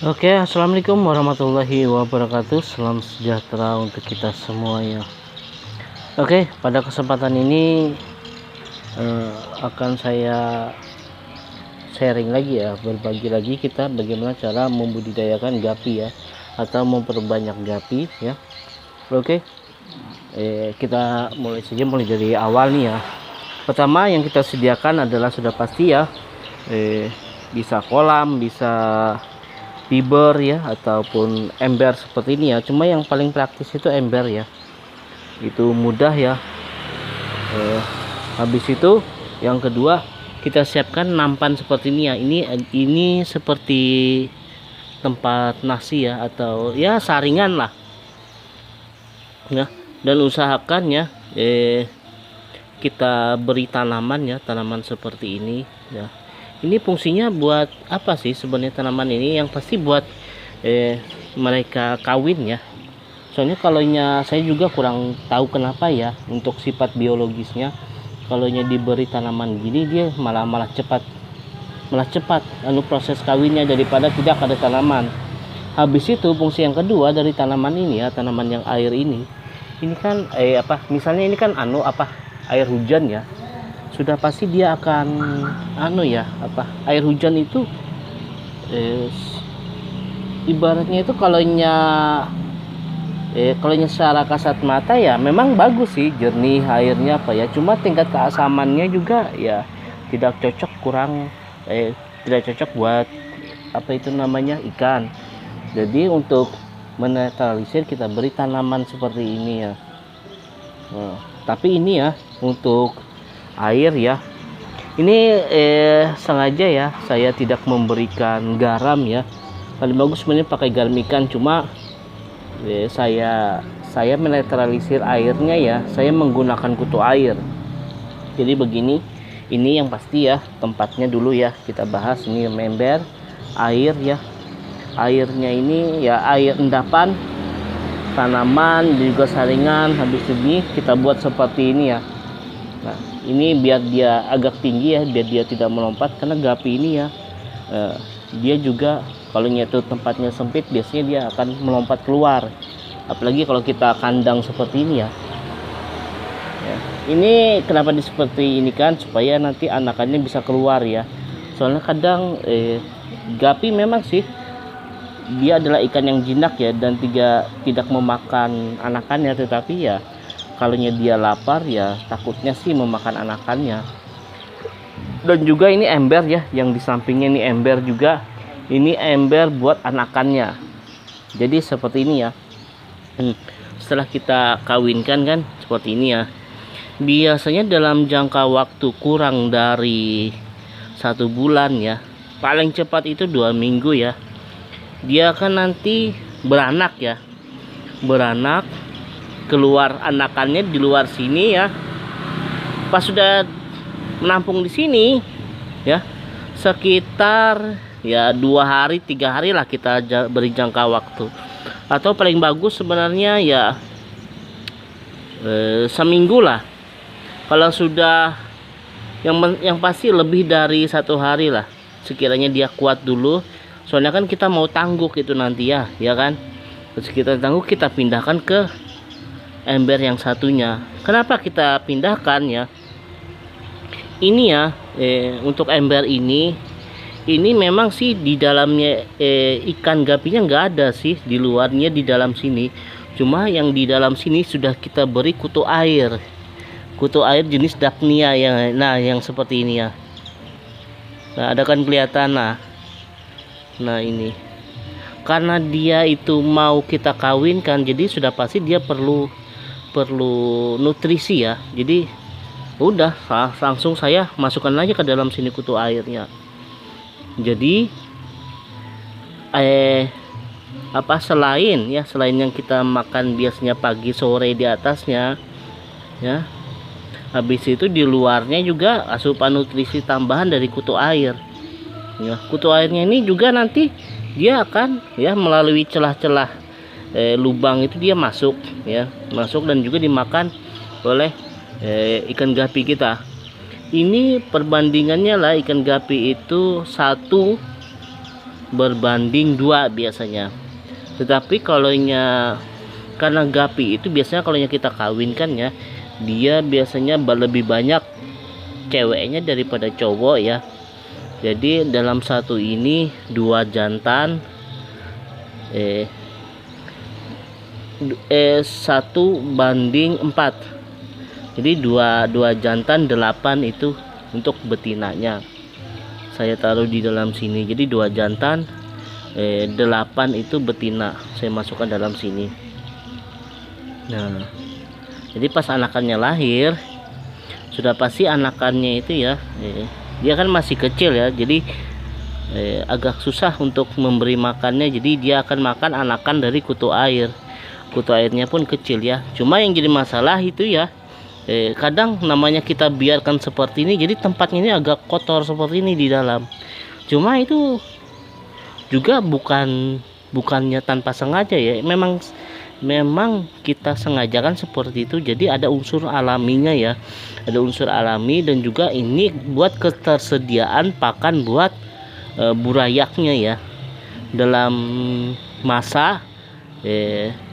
Oke, assalamualaikum warahmatullahi wabarakatuh. Salam sejahtera untuk kita semuanya. Oke, pada kesempatan ini akan saya sharing lagi ya, berbagi lagi kita bagaimana cara membudidayakan gapi ya, atau memperbanyak gapi ya. Oke, kita mulai dari awal nih ya. Pertama yang kita sediakan adalah sudah pasti ya, bisa kolam, bisa fiber ya, ataupun ember seperti ini ya. Cuma yang paling praktis itu ember ya, itu mudah ya. Habis itu yang kedua, kita siapkan nampan seperti ini ya. Ini seperti tempat nasi ya, atau ya saringan lah ya. Dan usahakan ya kita beri tanaman ya, tanaman seperti ini ya. Ini fungsinya buat apa sih sebenarnya tanaman ini? Yang pasti buat mereka kawin ya. Soalnya kalaunya saya juga kurang tahu kenapa ya, untuk sifat biologisnya kalaunya diberi tanaman gini dia malah cepat proses kawinnya daripada tidak ada tanaman. Habis itu fungsi yang kedua dari tanaman ini ya, tanaman yang air ini kan misalnya ini kan air hujan ya. Sudah pasti dia akan air hujan itu ibaratnya itu kalaunya secara kasat mata ya memang bagus sih, jernih airnya cuma tingkat keasamannya juga ya tidak cocok buat ikan. Jadi untuk menetralisir kita beri tanaman seperti ini ya. Tapi ini ya untuk air ya, ini sengaja ya saya tidak memberikan garam ya. Paling bagus sebenarnya pakai garam ikan, cuma saya menetralisir airnya ya, saya menggunakan kutu air. Jadi begini, ini yang pasti ya tempatnya dulu ya kita bahas. Ini ember, air ya. Airnya ini ya air endapan tanaman juga saringan. Habis ini kita buat seperti ini ya. Nah, ini biar dia agak tinggi ya, biar dia tidak melompat, karena gapi ini ya dia juga kalau itu tempatnya sempit biasanya dia akan melompat keluar, apalagi kalau kita kandang seperti ini ya. Ini kenapa seperti ini kan, supaya nanti anakannya bisa keluar ya. Soalnya kadang gapi memang sih dia adalah ikan yang jinak ya, dan tidak memakan anakannya, tetapi ya kalau dia lapar ya takutnya sih memakan anakannya. Dan juga ini ember ya, yang di sampingnya ini ember juga. Ini ember buat anakannya. Jadi seperti ini ya. Setelah kita kawinkan kan seperti ini ya. Biasanya dalam jangka waktu kurang dari 1 bulan ya, paling cepat itu 2 minggu ya, dia akan nanti beranak ya. Beranak, keluar anakannya di luar sini ya. Pas sudah menampung di sini ya, sekitar ya 2 hari 3 hari lah kita beri jangka waktu, atau paling bagus sebenarnya ya seminggu lah. Kalau sudah yang pasti lebih dari 1 hari lah sekiranya dia kuat dulu. Soalnya kan kita mau tangguk itu nanti ya kan. Terus kita tangguk, kita pindahkan ke ember yang satunya. Kenapa kita pindahkan ya? Ini ya untuk ember ini memang sih di dalamnya ikan gapinya nggak ada sih, di luarnya di dalam sini. Cuma yang di dalam sini sudah kita beri kutu air jenis Dapnia yang seperti ini ya. Nah, ada kan kelihatan nah ini karena dia itu mau kita kawinkan, jadi sudah pasti dia perlu nutrisi ya. Jadi udah langsung saya masukkan aja ke dalam sini kutu airnya. Jadi selain yang kita makan biasanya pagi sore di atasnya ya, habis itu di luarnya juga asupan nutrisi tambahan dari kutu air ya. Kutu airnya ini juga nanti dia akan ya melalui celah-celah lubang itu dia masuk dan juga dimakan oleh ikan gapi kita. Ini perbandingannya lah, ikan gapi itu 1 berbanding 2 biasanya. Tetapi karena gapi itu biasanya kalau kita kawinkan ya, dia biasanya lebih banyak ceweknya daripada cowok ya. Jadi dalam satu ini 2 jantan 1 banding 4. Jadi dua jantan 8 itu untuk betinanya. Saya taruh di dalam sini. Jadi 2 jantan 8 itu betina. Saya masukkan dalam sini. Nah, jadi pas anakannya lahir, sudah pasti anakannya itu ya, dia kan masih kecil ya, jadi agak susah untuk memberi makannya. Jadi dia akan makan anakan dari kutu air. Kutu airnya pun kecil ya. Cuma yang jadi masalah itu ya, kadang namanya kita biarkan seperti ini, jadi tempatnya ini agak kotor seperti ini di dalam. Cuma itu juga bukannya tanpa sengaja ya, memang kita sengajakan seperti itu. Jadi ada unsur alaminya ya, ada unsur alami, dan juga ini buat ketersediaan pakan buat burayaknya ya, dalam masa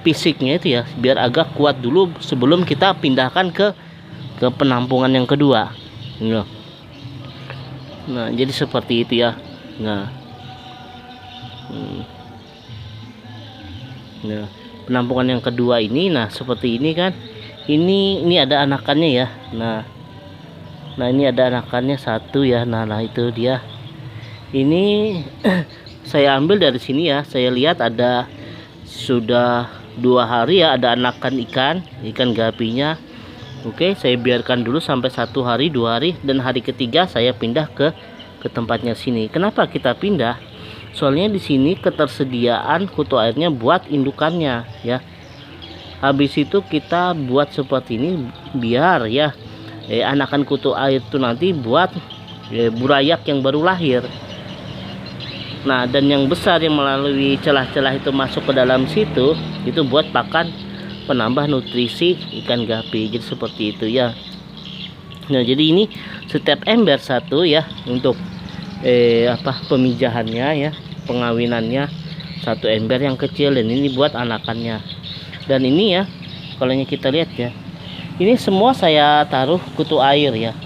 fisiknya itu ya, biar agak kuat dulu sebelum kita pindahkan ke penampungan yang kedua. Nah, jadi seperti itu ya. Nah, penampungan yang kedua ini, nah seperti ini kan, ini ada anakannya ya. Nah ini ada anakannya 1 ya. Nah itu dia. Ini saya ambil dari sini ya. Saya lihat ada sudah 2 hari ya, ada anakan ikan gapinya. Oke, saya biarkan dulu sampai 1 hari 2 hari, dan hari ketiga saya pindah ke tempatnya sini. Kenapa kita pindah? Soalnya di sini ketersediaan kutu airnya buat indukannya ya. Habis itu kita buat seperti ini biar ya anakan kutu air itu nanti buat burayak yang baru lahir. Nah, dan yang besar yang melalui celah-celah itu masuk ke dalam situ, itu buat pakan penambah nutrisi ikan gapi. Jadi seperti itu ya. Nah, jadi ini setiap ember 1 ya untuk pemijahannya ya, pengawinannya 1 ember yang kecil, dan ini buat anakannya. Dan ini ya, kalau kita lihat ya, ini semua saya taruh kutu air ya,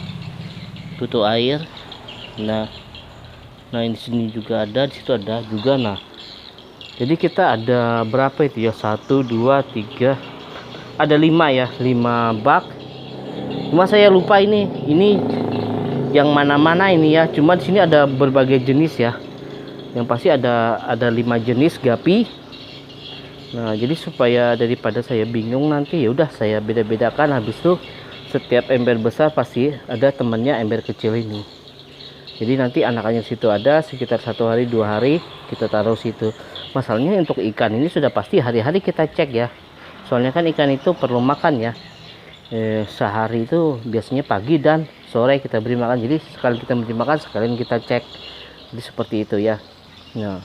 kutu air. Nah di sini juga ada, di situ ada juga. Nah, jadi kita ada berapa itu ya, 1 2 3, ada 5 ya, 5 bak. Cuma saya lupa ini yang mana-mana ini ya. Cuma di sini ada berbagai jenis ya. Yang pasti ada 5 jenis gapi. Nah, jadi supaya daripada saya bingung nanti, ya udah saya beda-bedakan. Habis itu setiap ember besar pasti ada temannya ember kecil ini. Jadi nanti anakannya situ ada sekitar 1 hari 2 hari kita taruh situ. Masalahnya untuk ikan ini sudah pasti hari-hari kita cek ya. Soalnya kan ikan itu perlu makan ya. Sehari itu biasanya pagi dan sore kita beri makan. Jadi sekali kita beri makan, sekalian kita cek. Jadi seperti itu ya. Nah,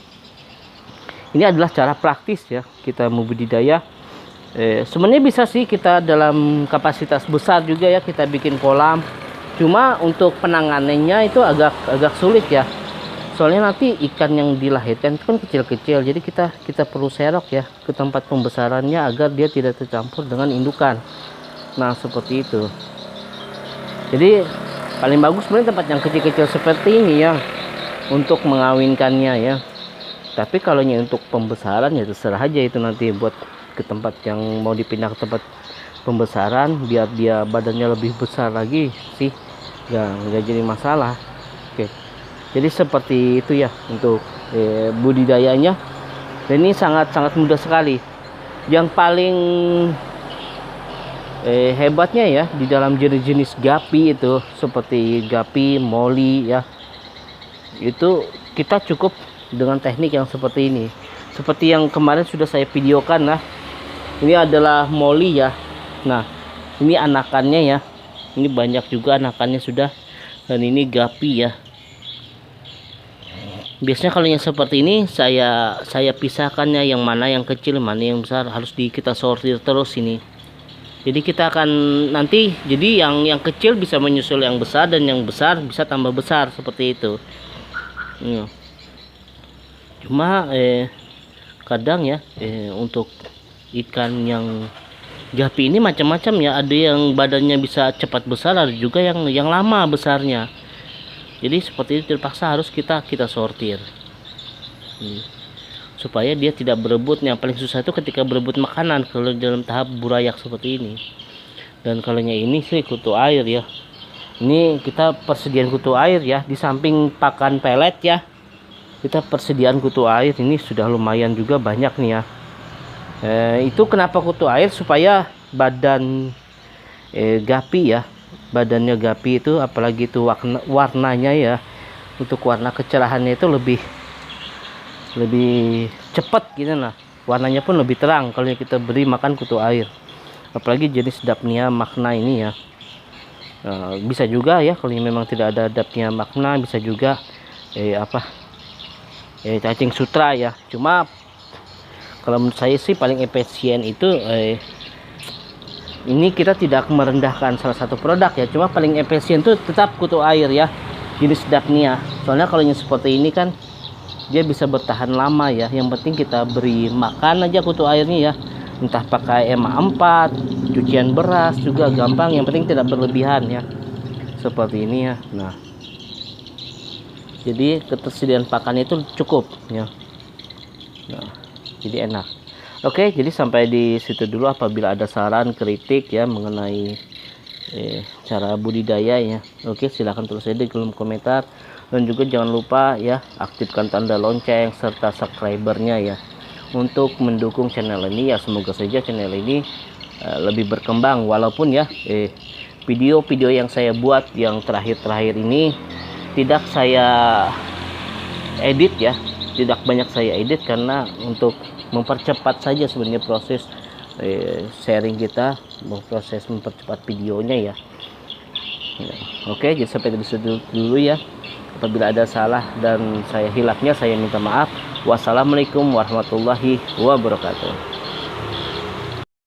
ini adalah cara praktis ya kita membudidaya. Sebenarnya bisa sih kita dalam kapasitas besar juga ya, kita bikin kolam. Cuma untuk penanganannya itu agak sulit ya. Soalnya nanti ikan yang dilahirkan itu kan kecil-kecil. Jadi kita perlu serok ya ke tempat pembesarannya agar dia tidak tercampur dengan indukan. Nah, seperti itu. Jadi paling bagus sebenarnya tempat yang kecil-kecil seperti ini ya untuk mengawinkannya ya. Tapi kalau untuk pembesaran ya terserah aja, itu nanti buat ke tempat yang mau dipindah ke tempat pembesaran biar dia badannya lebih besar lagi sih. Nggak jadi masalah. Oke, jadi seperti itu ya untuk budidayanya. Dan ini sangat mudah sekali. Yang paling hebatnya ya di dalam jenis-jenis gapi itu seperti gapi, moli ya, itu kita cukup dengan teknik yang seperti ini. Seperti yang kemarin sudah saya videokan. Nah, ini adalah moli ya. Nah, ini anakannya ya. Ini banyak juga anakannya sudah. Dan ini gapi ya. Biasanya kalau yang seperti ini saya pisahkannya, yang mana yang kecil, mana yang besar, harus kita sortir terus ini. Jadi kita akan nanti, jadi yang kecil bisa menyusul yang besar, dan yang besar bisa tambah besar seperti itu. Cuma kadang ya untuk ikan yang gapi ini macam-macam ya, ada yang badannya bisa cepat besar, ada juga yang lama besarnya. Jadi seperti itu terpaksa harus kita sortir. Supaya dia tidak berebut. Yang paling susah itu ketika berebut makanan kalau dalam tahap burayak seperti ini. Dan kalau ini sih kutu air ya. Ini kita persediaan kutu air ya, di samping pakan pelet ya. Kita persediaan kutu air ini sudah lumayan juga banyak nih ya. Itu kenapa kutu air, supaya badan gapi ya, badannya gapi itu apalagi itu warnanya ya, untuk warna kecerahannya itu lebih cepat gitu lah, warnanya pun lebih terang kalau kita beri makan kutu air. Apalagi jenis Daphnia magna ini ya. Bisa juga ya kalau memang tidak ada Daphnia magna, bisa juga cacing sutra ya. Cuma kalau menurut saya sih paling efisien itu ini kita tidak merendahkan salah satu produk ya, cuma paling efisien itu tetap kutu air ya, jenis Daphnia. Soalnya kalau yang seperti ini kan dia bisa bertahan lama ya. Yang penting kita beri makan aja kutu airnya ya, entah pakai MA4, cucian beras juga gampang, yang penting tidak berlebihan ya, seperti ini ya. Nah, jadi ketersediaan pakan itu cukup ya. Nah, jadi enak. Oke, jadi sampai di situ dulu. Apabila ada saran kritik ya mengenai cara budidaya ya, oke, silahkan tulis aja di kolom komentar. Dan juga jangan lupa ya aktifkan tanda lonceng serta subscribernya ya, untuk mendukung channel ini ya. Semoga saja channel ini lebih berkembang. Walaupun ya video-video yang saya buat yang terakhir-terakhir ini tidak saya edit ya, tidak banyak saya edit, karena untuk mempercepat saja sebenarnya proses sharing kita, proses mempercepat videonya ya. Oke, jadi sampai di situ dulu ya. Apabila ada salah dan saya hilafnya, saya minta maaf. Wassalamualaikum warahmatullahi wabarakatuh.